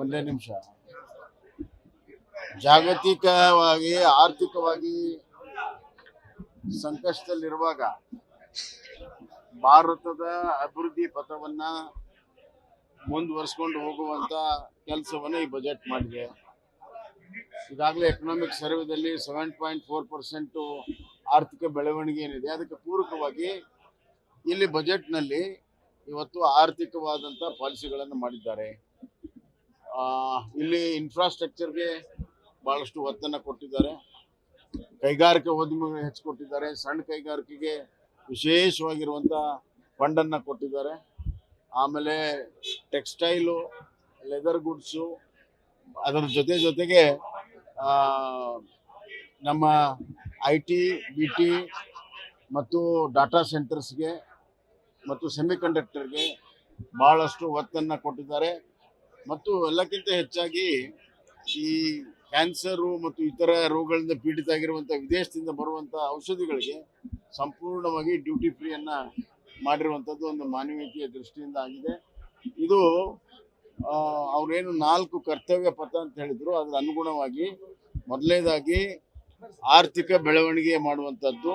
ಒಂದೇ ನಿಮಿಷ. ಜಾಗತಿಕವಾಗಿ ಆರ್ಥಿಕವಾಗಿ ಸಂಕಷ್ಟದಲ್ಲಿರುವಾಗ ಭಾರತದ ಅಭಿವೃದ್ಧಿ ಪಥವನ್ನ ಮುಂದುವರಿಸಿಕೊಂಡು ಹೋಗುವಂತ ಕೆಲಸವನ್ನು ಈ ಬಜೆಟ್ ಮಾಡಿದೆ. ಈಗಾಗಲೇ ಎಕನಾಮಿಕ್ ಸರ್ವೆದಲ್ಲಿ 7.4% ಆರ್ಥಿಕ ಬೆಳವಣಿಗೆ ಏನಿದೆ, ಅದಕ್ಕೆ ಪೂರಕವಾಗಿ ಇಲ್ಲಿ ಬಜೆಟ್ನಲ್ಲಿ ಇವತ್ತು ಆರ್ಥಿಕವಾದಂಥ ಪಾಲಿಸಿಗಳನ್ನು ಮಾಡಿದ್ದಾರೆ. ಇಲ್ಲಿ ಇನ್ಫ್ರಾಸ್ಟ್ರಕ್ಚರ್ಗೆ ಭಾಳಷ್ಟು ಒತ್ತನ್ನು ಕೊಟ್ಟಿದ್ದಾರೆ. ಕೈಗಾರಿಕಾ ಉದ್ಯಮಗಳು ಹೆಚ್ಚು ಕೊಟ್ಟಿದ್ದಾರೆ. ಸಣ್ಣ ಕೈಗಾರಿಕೆಗೆ ವಿಶೇಷವಾಗಿರುವಂಥ ಫಂಡನ್ನು ಕೊಟ್ಟಿದ್ದಾರೆ. ಆಮೇಲೆ ಟೆಕ್ಸ್ಟೈಲು, ಲೆದರ್ ಗುಡ್ಸು, ಅದರ ಜೊತೆಗೆ ನಮ್ಮ IT, BT ಮತ್ತು ಡಾಟಾ ಸೆಂಟರ್ಸ್ಗೆ ಮತ್ತು ಸೆಮಿಕಂಡಕ್ಟರ್ಗೆ ಭಾಳಷ್ಟು ಒತ್ತನ್ನು ಕೊಟ್ಟಿದ್ದಾರೆ. ಮತ್ತು ಎಲ್ಲಕ್ಕಿಂತ ಹೆಚ್ಚಾಗಿ ಈ ಕ್ಯಾನ್ಸರು ಮತ್ತು ಇತರ ರೋಗಗಳಿಂದ ಪೀಡಿತ ಆಗಿರುವಂಥ ವಿದೇಶದಿಂದ ಬರುವಂಥ ಔಷಧಿಗಳಿಗೆ ಸಂಪೂರ್ಣವಾಗಿ ಡ್ಯೂಟಿ ಫ್ರೀಯನ್ನು ಮಾಡಿರುವಂಥದ್ದು ಒಂದು ಮಾನವೀಯತೆಯ ದೃಷ್ಟಿಯಿಂದ ಆಗಿದೆ. ಇದು ಅವರೇನು 4 ಕರ್ತವ್ಯ ಪಥ ಅಂತ ಹೇಳಿದ್ರು, ಅದರ ಅನುಗುಣವಾಗಿ ಮೊದಲನೇದಾಗಿ ಆರ್ಥಿಕ ಬೆಳವಣಿಗೆ ಮಾಡುವಂಥದ್ದು,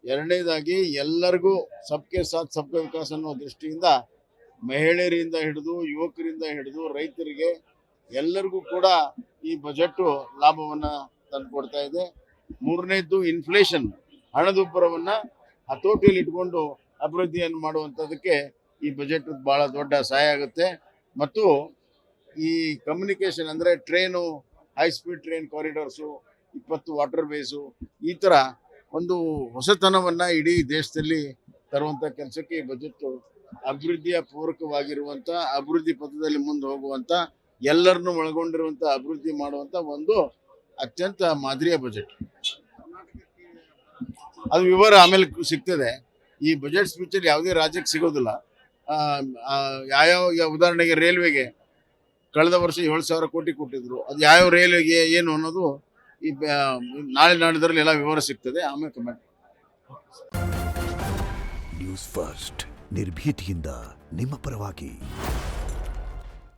ಎರಡನೇದಾಗಿ ಎಲ್ಲರಿಗೂ ಸಬ್ಕೆ ಸಾಥ್ ಸಬ್ಕೆ ವಿಕಾಸ್ ಅನ್ನೋ ದೃಷ್ಟಿಯಿಂದ ಮಹಿಳೆಯರಿಂದ ಹಿಡಿದು ಯುವಕರಿಂದ ಹಿಡಿದು ರೈತರಿಗೆ ಎಲ್ಲರಿಗೂ ಕೂಡ ಈ ಬಜೆಟ್ ಲಾಭವನ್ನು ತಂದುಕೊಡ್ತಾ ಇದೆ. ಮೂರನೇದ್ದು ಇನ್ಫ್ಲೇಷನ್, ಹಣದುಬ್ಬರವನ್ನು ಹತೋಟಿಯಲ್ಲಿ ಇಟ್ಕೊಂಡು ಅಭಿವೃದ್ಧಿಯನ್ನು ಮಾಡುವಂಥದ್ದಕ್ಕೆ ಈ ಬಜೆಟ್ ಭಾಳ ದೊಡ್ಡ ಸಹಾಯ ಆಗುತ್ತೆ. ಮತ್ತು ಈ ಕಮ್ಯುನಿಕೇಷನ್ ಅಂದರೆ train, high speed train corridors, 20 water ways, ಈ ಥರ ಒಂದು ಹೊಸತನವನ್ನು ಇಡೀ ದೇಶದಲ್ಲಿ ತರುವಂಥ ಕೆಲಸಕ್ಕೆ ಈ ಬಜೆಟ್ಟು ಅಭಿವೃದ್ಧಿಯ ಪೂರಕವಾಗಿರುವಂಥ, ಅಭಿವೃದ್ಧಿ ಪಥದಲ್ಲಿ ಮುಂದೆ ಹೋಗುವಂಥ, ಎಲ್ಲರನ್ನೂ ಒಳಗೊಂಡಿರುವಂಥ ಅಭಿವೃದ್ಧಿ ಮಾಡುವಂಥ ಒಂದು ಅತ್ಯಂತ ಮಾದರಿಯ ಬಜೆಟ್. ಅದು ವಿವರ ಆಮೇಲೆ ಸಿಗ್ತದೆ. ಈ ಬಜೆಟ್ ಸ್ಪೀಚಲ್ಲಿ ಯಾವುದೇ ರಾಜ್ಯಕ್ಕೆ ಸಿಗೋದಿಲ್ಲ. ಯಾವ್ಯಾವ ಉದಾಹರಣೆಗೆ ರೈಲ್ವೆಗೆ ಕಳೆದ ವರ್ಷ 7,000 ಕೋಟಿ ಕೊಟ್ಟಿದ್ರು. ಅದು ಯಾವ್ಯಾವ ರೈಲ್ವೆಗೆ ಏನು ಅನ್ನೋದು ಈ ನಾಳೆ ನಾಡಿದ್ರಲ್ಲಿ ಎಲ್ಲ ವಿವರ ಸಿಗ್ತದೆ, ಆಮೇಲೆ ಕಮೆಂಟ್. ನ್ಯೂಸ್ ಫಸ್ಟ್, ನಿರ್ಭೀತಿಯಿಂದ ನಿಮ್ಮ ಪರವಾಗಿ.